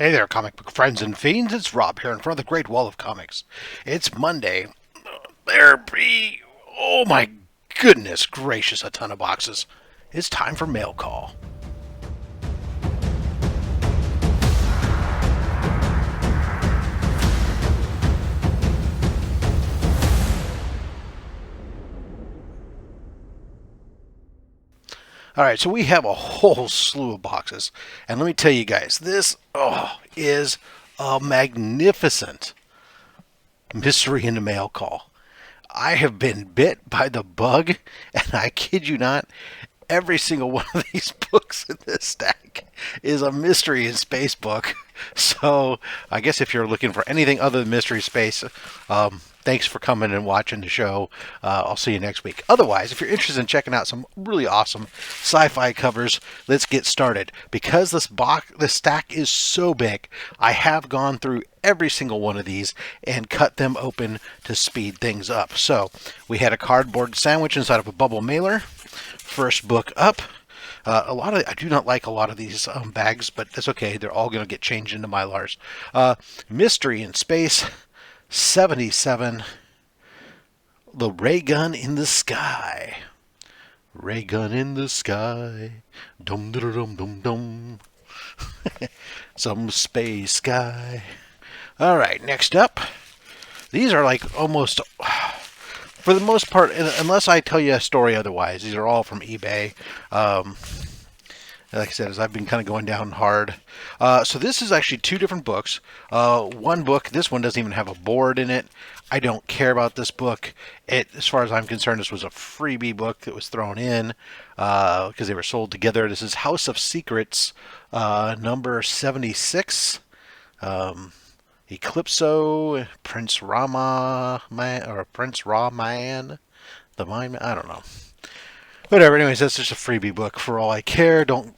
Hey there, comic book friends and fiends. It's Rob here in front of the Great Wall of Comics. It's Monday. There be, oh my goodness gracious, a ton of boxes. It's time for mail call. All right, so we have a whole slew of boxes, and let me tell you guys, this is a magnificent mystery in the mail call. I have been bit by the bug, and I kid you not, every single one of these books in this stack is a mystery in space book. So I guess if you're looking for anything other than mystery space, thanks for coming and watching the show. I'll see you next week. Otherwise, if you're interested in checking out some really awesome sci-fi covers, let's get started. Because this stack is so big, I have gone through every single one of these and cut them open to speed things up. So we had a cardboard sandwich inside of a bubble mailer. First book up. I do not like a lot of these bags, but that's okay. They're all going to get changed into Mylars. Mystery in Space 77. The Ray Gun in the Sky. Ray Gun in the Sky. Dum dum dum dum dum. Some space guy. All right, next up. These are like almost, for the most part, unless I tell you a story otherwise, these are all from eBay. Like I said, as I've been kind of going down hard. So this is actually two different books. One book, this one doesn't even have a board in it. I don't care about this book. As far as I'm concerned, this was a freebie book that was thrown in because they were sold together. This is House of Secrets, number 76. Eclipso, Prince Rama Man, or Prince Raman, the Mind Man, I don't know. Whatever, anyways, that's just a freebie book for all I care. Don't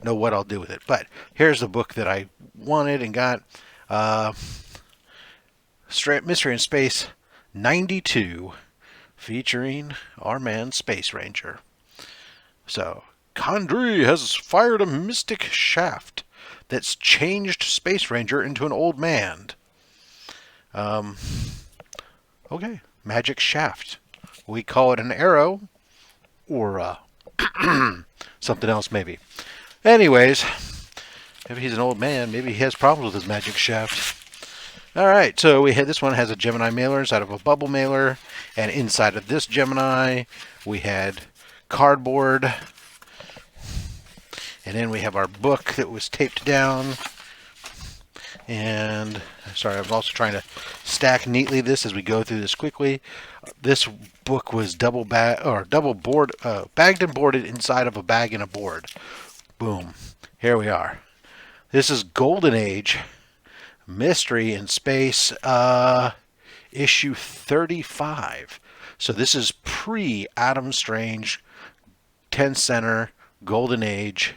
know what I'll do with it. But here's the book that I wanted and got. Mystery in Space 92, featuring our man Space Ranger. So, Condrey has fired a mystic shaft that's changed Space Ranger into an old man. Okay, magic shaft. We call it an arrow, or something else maybe. Anyways, if he's an old man, maybe he has problems with his magic shaft. All right, so this one has a Gemini mailer inside of a bubble mailer, and inside of this Gemini, we had cardboard. And then we have our book that was taped down. And, sorry, I'm also trying to stack neatly this as we go through this quickly. This book was bagged and boarded inside of a bag and a board. Boom. Here we are. This is Golden Age, Mystery in Space, issue 35. So this is pre-Adam Strange, 10 Center, Golden Age.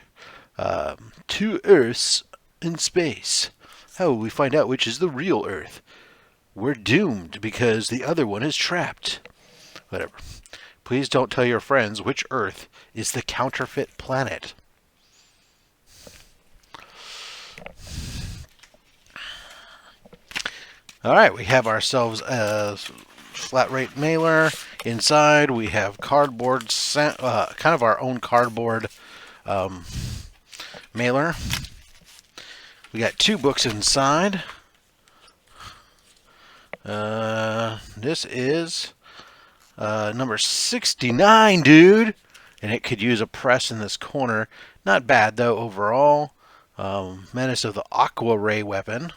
Two Earths in space. How will we find out which is the real Earth? We're doomed because the other one is trapped. Whatever. Please don't tell your friends which Earth is the counterfeit planet. Alright, we have ourselves a flat rate mailer. Inside we have cardboard, kind of our own cardboard mailer. We got two books inside. This is number 69, dude. And it could use a press in this corner. Not bad, though, overall. Menace of the Aqua Ray weapon.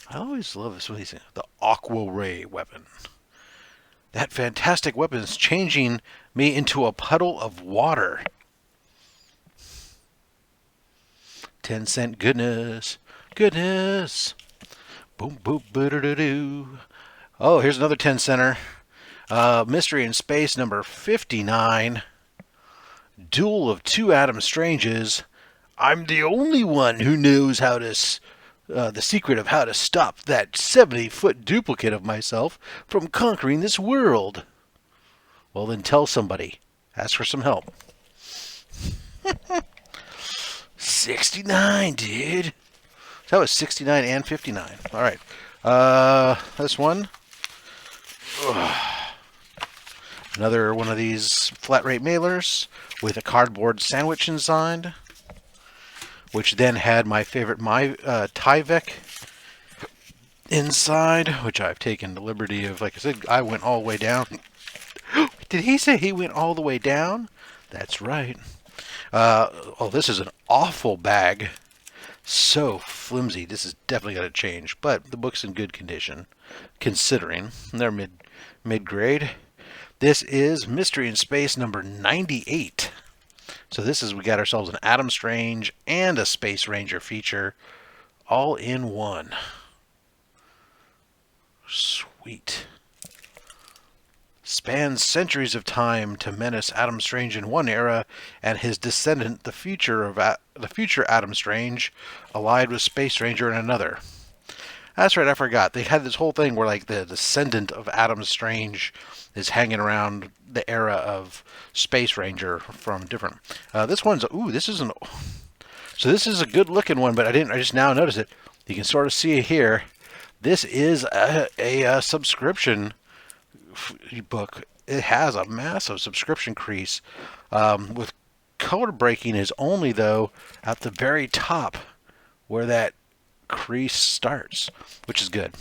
I always love this. What do you think? The Aqua Ray weapon. That fantastic weapon is changing me into a puddle of water. 10-cent goodness. Goodness. Boom, boom, boo-doo-doo-doo. Oh, here's another 10-center. Mystery in Space number 59. Duel of Two Adam Stranges. I'm the only one who knows how to... the secret of how to stop that 70-foot duplicate of myself from conquering this world. Well, then tell somebody. Ask for some help. 69, dude. that was 69 and 59. All right. This one. Another one of these flat rate mailers with a cardboard sandwich inside, which then had my favorite Tyvek inside, which I've taken the liberty of, like I said, I went all the way down. Did he say he went all the way down? That's right. Oh, this is an awful bag. So flimsy. This is definitely got to change, but the book's in good condition, considering they're mid grade. This is Mystery in Space number 98. So we got ourselves an Adam Strange and a Space Ranger feature all in one. Sweet. Spans centuries of time to menace Adam Strange in one era, and his descendant, the future Adam Strange, allied with Space Ranger in another. That's right, I forgot. They had this whole thing where, like, the descendant of Adam Strange is hanging around the era of Space Ranger from different. This one's this is a good looking one, but I just now noticed it. You can sort of see it here. This is a subscription book. It has a massive subscription crease. With color breaking is only, though, at the very top where that crease starts, which is good,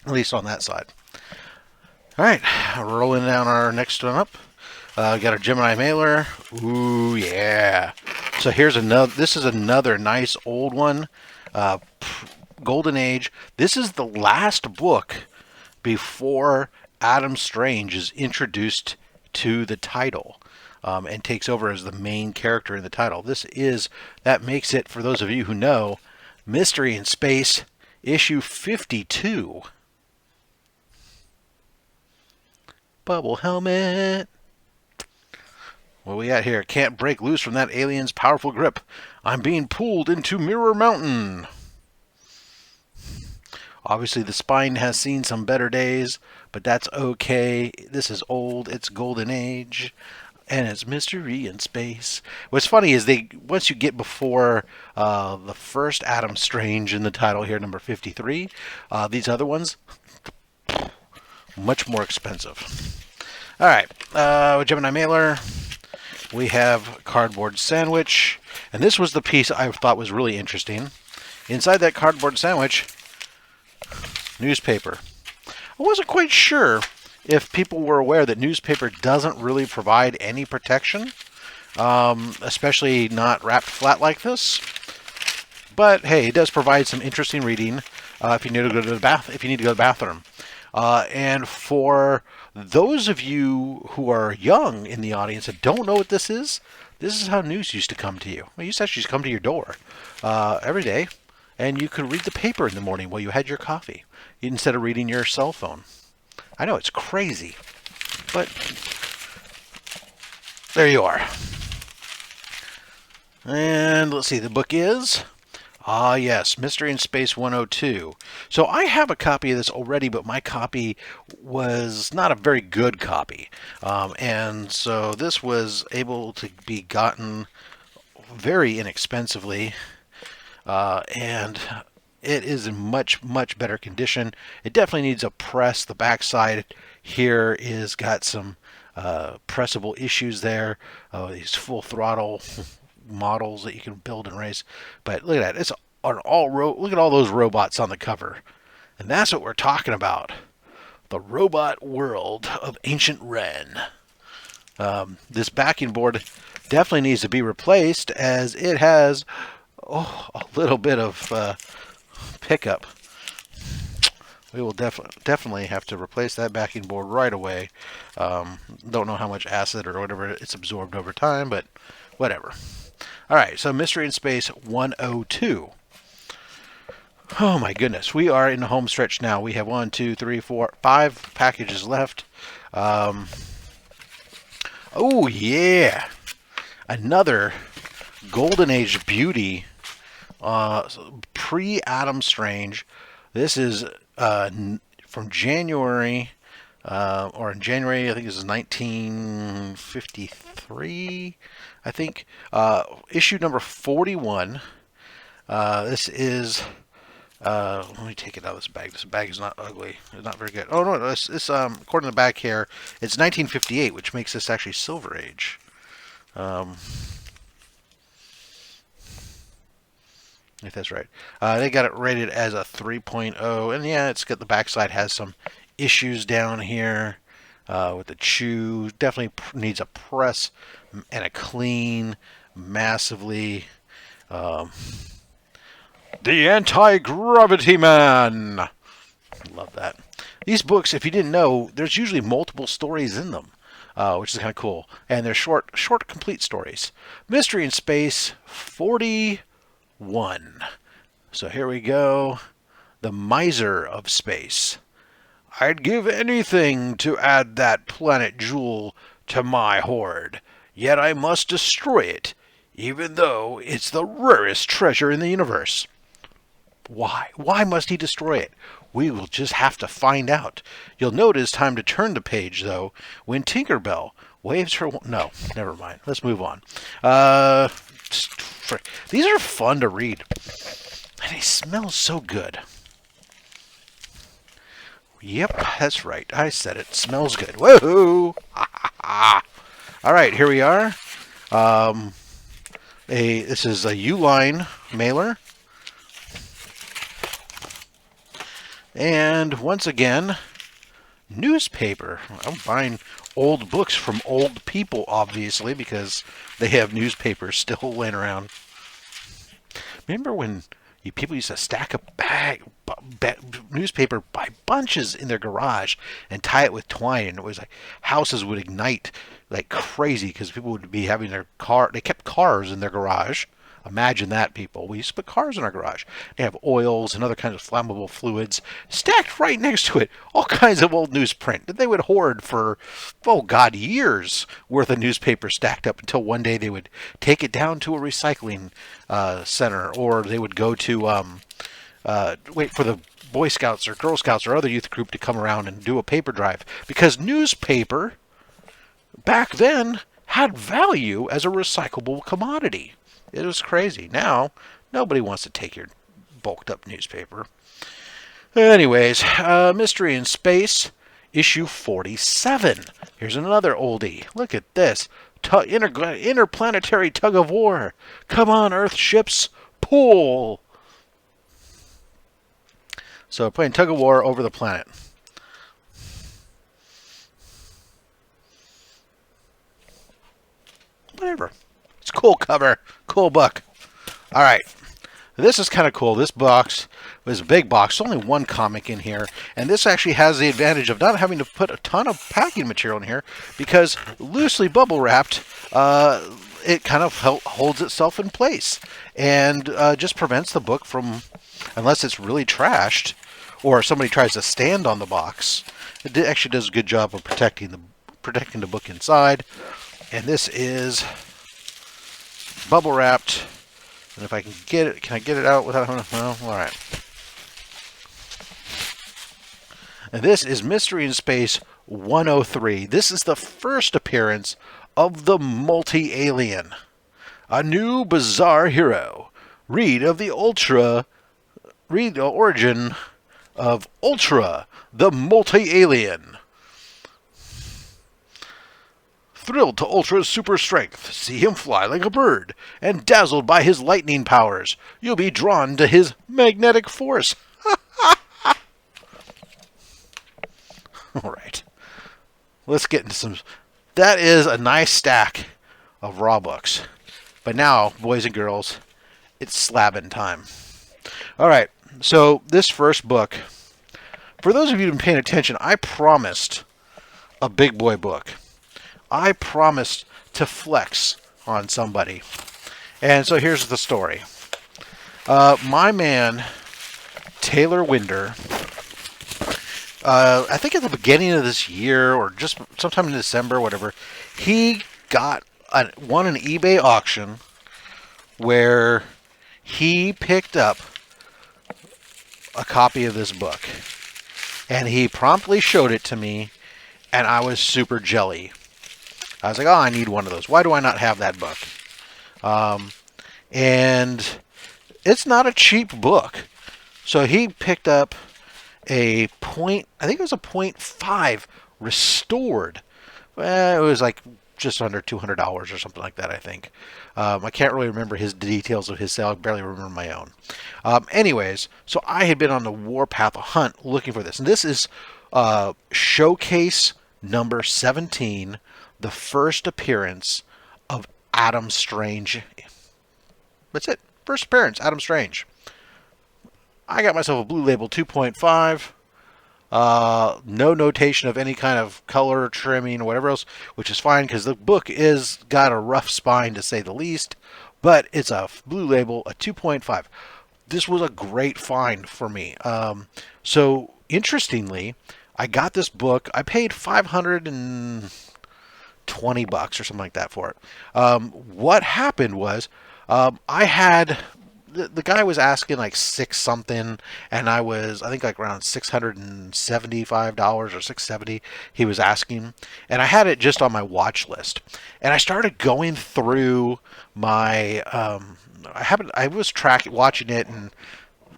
at least on that side. All right, rolling down our next one up. Got our Gemini mailer. Ooh, yeah. So here's another. This is another nice old one. Golden Age. This is the last book before Adam Strange is introduced to the title and takes over as the main character in the title. That makes it, for those of you who know, Mystery in Space issue 52. Bubble helmet. What we got here? Can't break loose from that alien's powerful grip. I'm being pulled into Mirror Mountain. Obviously, the spine has seen some better days, but that's okay. This is old. It's Golden Age, and it's Mystery in Space. What's funny is once you get before the first Adam Strange in the title here, number 53, these other ones, much more expensive. All right, Gemini mailer. We have cardboard sandwich, and this was the piece I thought was really interesting. Inside that cardboard sandwich, newspaper. I wasn't quite sure if people were aware that newspaper doesn't really provide any protection, especially not wrapped flat like this. But hey, it does provide some interesting reading if you need to go to the bathroom. And for those of you who are young in the audience that don't know what this is how news used to come to you. Well, it used to actually come to your door every day, and you could read the paper in the morning while you had your coffee instead of reading your cell phone. I know, it's crazy, but there you are. And let's see, the book is... yes, Mystery in Space 102. So I have a copy of this already, but my copy was not a very good copy. And so this was able to be gotten very inexpensively. And it is in much, much better condition. It definitely needs a press. The backside here is got some pressable issues there. These full throttle models that you can build and race, but look at that. It's an look at all those robots on the cover, and that's what we're talking about. The robot world of Ancient Ren. This backing board definitely needs to be replaced, as it has a little bit of pickup. We will definitely have to replace that backing board right away. Don't know how much acid or whatever it's absorbed over time, but whatever. All right, so Mystery in Space 102. Oh my goodness, we are in the home stretch now. We have 1, 2, 3, 4, 5 packages left. Oh yeah, another Golden Age beauty, pre-Adam Strange. This is from January, or in January, I think this is 1953. I think issue number 41. This is. Let me take it out of this bag. This bag is not ugly. It's not very good. Oh no, this according to the back here, it's 1958, which makes this actually Silver Age. If that's right. They got it rated as a 3.0, and yeah, it's got the backside has some issues down here with the chew. Definitely needs a press and a clean massively. The Anti-Gravity Man. Love that. These books, if you didn't know, there's usually multiple stories in them, which is kind of cool. And they're short, complete stories. Mystery in Space 41. So here we go. The Miser of Space. I'd give anything to add that planet jewel to my hoard, yet I must destroy it, even though it's the rarest treasure in the universe. Why? Why must he destroy it? We will just have to find out. You'll notice time to turn the page, though, when Tinkerbell waves her... No, never mind. Let's move on. These are fun to read. And they smell so good. Yep, that's right. I said it. Smells good. Woohoo! All right, here we are. This is a Uline mailer. And once again, newspaper. I'm buying old books from old people, obviously, because they have newspapers still laying around. Remember when people used to stack a newspaper by bunches in their garage and tie it with twine, and it was like houses would ignite like crazy because people would be having their car. They kept cars in their garage. Imagine that, people. We used to put cars in our garage. They have oils and other kinds of flammable fluids stacked right next to it. All kinds of old newsprint that they would hoard for, oh God, years worth of newspaper stacked up until one day they would take it down to a recycling center, or they would go to wait for the Boy Scouts or Girl Scouts or other youth group to come around and do a paper drive, because newspaper back then had value as a recyclable commodity. It was crazy. Now, nobody wants to take your bulked up newspaper. Anyways, Mystery in Space, issue 47. Here's another oldie. Look at this. Interplanetary tug of war. Come on, Earth ships, pull. So, playing tug of war over the planet. Whatever. It's a cool cover. Cool book. All right. This is kind of cool. This box was a big box. There's only one comic in here. And this actually has the advantage of not having to put a ton of packing material in here, because loosely bubble wrapped, it kind of holds itself in place and just prevents the book from, unless it's really trashed or somebody tries to stand on the box, it actually does a good job of protecting the book inside. And this is bubble wrapped, and if I can get it, can I get it out without? Well, all right. And this is Mystery in Space 103. This is the first appearance of the multi-alien, a new bizarre hero. Read the origin of Ultra, the multi-alien. Thrilled to Ultra's super strength, see him fly like a bird, and dazzled by his lightning powers, you'll be drawn to his magnetic force. All right. Let's get into some... That is a nice stack of raw books. But now, boys and girls, it's slabbing time. All right. So this first book, for those of you who've been paying attention, I promised a big boy book. I promised to flex on somebody. And so here's the story. My man, Taylor Winder, I think at the beginning of this year, or just sometime in December, whatever, he won an eBay auction where he picked up a copy of this book. And he promptly showed it to me, and I was super jelly. I was like, oh, I need one of those. Why do I not have that book? And it's not a cheap book. So he picked up a point, I think it was a point .5 restored. Well, it was like just under $200 or something like that, I think. I can't really remember his details of his sale. I barely remember my own. Anyways, so I had been on the warpath, a hunt, looking for this. And this is showcase number 17, the first appearance of Adam Strange. That's it. First appearance, Adam Strange. I got myself a Blue Label 2.5. No notation of any kind of color, trimming, or whatever else, which is fine because the book is got a rough spine to say the least, but it's a Blue Label, a 2.5. This was a great find for me. So interestingly, I got this book. I paid $520 or something like that for it. What happened was I had the guy was asking like six something, and I think like around $675 or $670 he was asking, and I had it just on my watch list, and I started going through my I was watching it and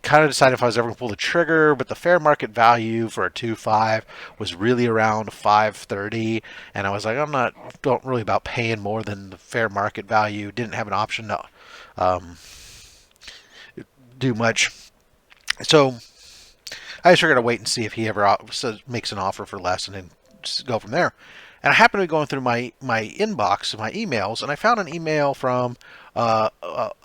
kind of decided if I was ever going to pull the trigger, but the fair market value for a 2.5 was really around 530, and I was like, don't really about paying more than the fair market value. Didn't have an option to do much, so I just figured I'd wait and see if he ever makes an offer for less, and then just go from there. And I happened to be going through my inbox, my emails, and I found an email from an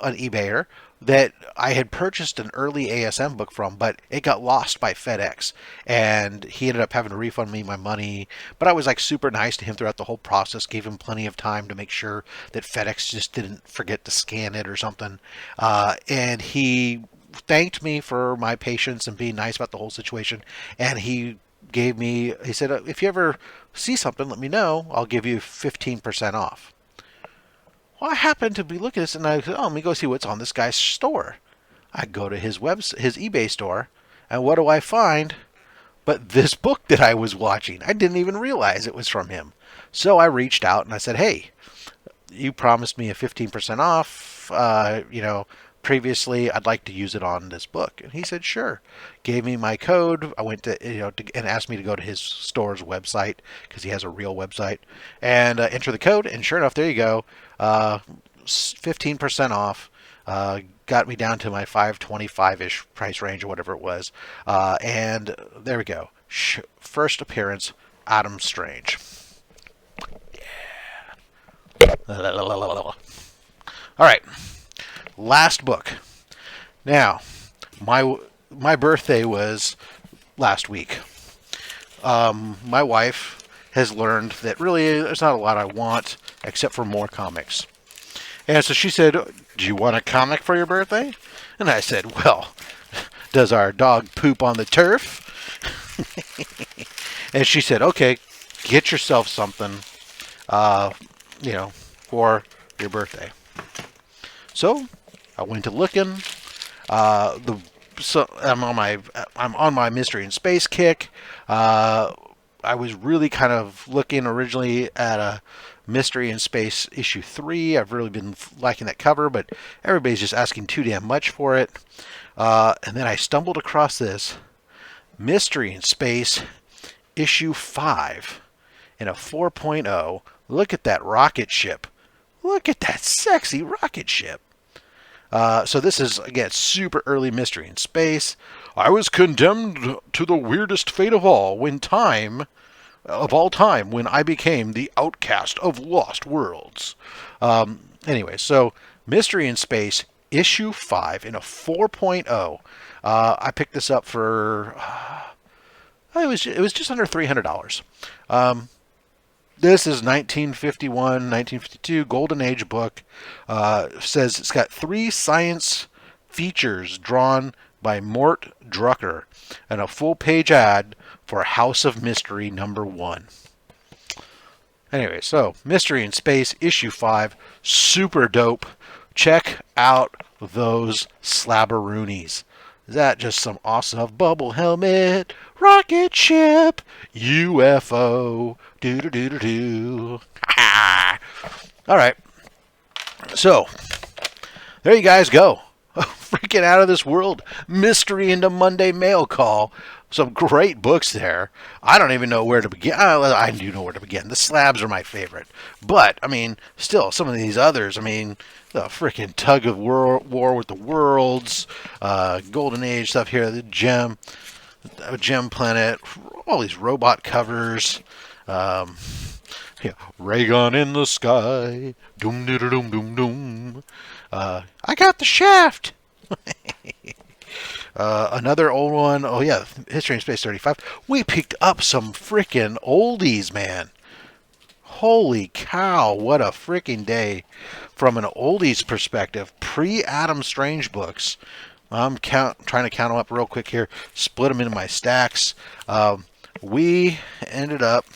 eBayer that I had purchased an early ASM book from, but it got lost by FedEx, and he ended up having to refund me my money. But I was like super nice to him throughout the whole process, gave him plenty of time to make sure that FedEx just didn't forget to scan it or something. And he thanked me for my patience and being nice about the whole situation, and he said, if you ever see something, let me know. I'll give you 15% off. Well, I happened to be looking at this, and I said, let me go see what's on this guy's store. I go to his eBay store, and what do I find but this book that I was watching? I didn't even realize it was from him. So I reached out and I said, hey, you promised me a 15% off, previously. I'd like to use it on this book. And he said, sure. Gave me my code. I went to, and asked me to go to his store's website, because he has a real website, and enter the code. And sure enough, there you go. 15% off. Got me down to my 525-ish price range or whatever it was. And there we go. First appearance, Adam Strange. Yeah. All right. Last book. Now, my birthday was last week. My wife has learned that really there's not a lot I want except for more comics. And so she said, do you want a comic for your birthday? And I said, well, does our dog poop on the turf? And she said, okay, get yourself something, for your birthday. So I went to looking. I'm on my mystery and space kick. I was really kind of looking originally at a Mystery in Space issue 3. I've really been liking that cover, but everybody's just asking too damn much for it. And then I stumbled across this Mystery in Space issue 5 in a 4.0. Look at that rocket ship. Look at that sexy rocket ship. So this is, again, super early Mystery in Space. I was condemned to the weirdest fate of all when I became the outcast of lost worlds. Anyway, so Mystery in Space issue 5 in a 4.0. I picked this up for it was just under $300. This is 1951, 1952 Golden Age book. Says it's got 3 science features drawn by Mort Drucker and a full-page ad for House of Mystery #1. Anyway, so Mystery in Space issue 5, super dope. Check out those slabberoonies. Is that just some awesome bubble helmet, rocket ship, UFO, do-do-do-do-do. All right. So, there you guys go. freaking out of this world mystery into Monday mail call. Some great books there. I don't even know where to begin. I do know where to begin. The slabs are my favorite. But, I mean, still, some of these others, I mean, the freaking tug of war with the worlds, Golden Age stuff here, the Gem Planet, all these robot covers. Yeah, ray gun in the sky, doom doom doom doom doom. I got the shaft. Another old one. Oh yeah, History in Space 35. We picked up some frickin' oldies, man. Holy cow! What a frickin' day from an oldies perspective. Pre-Adam Strange books. I'm trying to count them up real quick here. Split them into my stacks. We ended up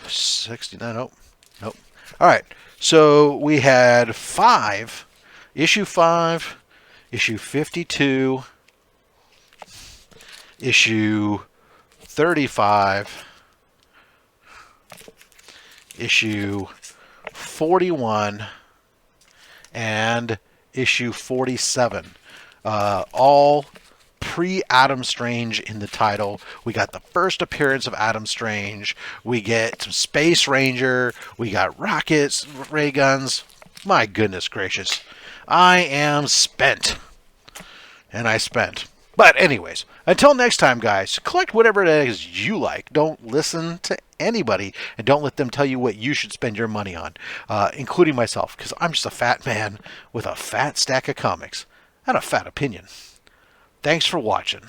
69. Nope. Nope. All right. So we had issue 5, issue 52, issue 35, issue 41, and issue 47. All pre-Adam Strange in the title. We got the first appearance of Adam Strange. We get some Space Ranger. We got rockets, ray guns. My goodness gracious. I am spent. And I spent. But anyways, until next time, guys, collect whatever it is you like. Don't listen to anybody, and don't let them tell you what you should spend your money on, including myself, because I'm just a fat man with a fat stack of comics and a fat opinion. Thanks for watching.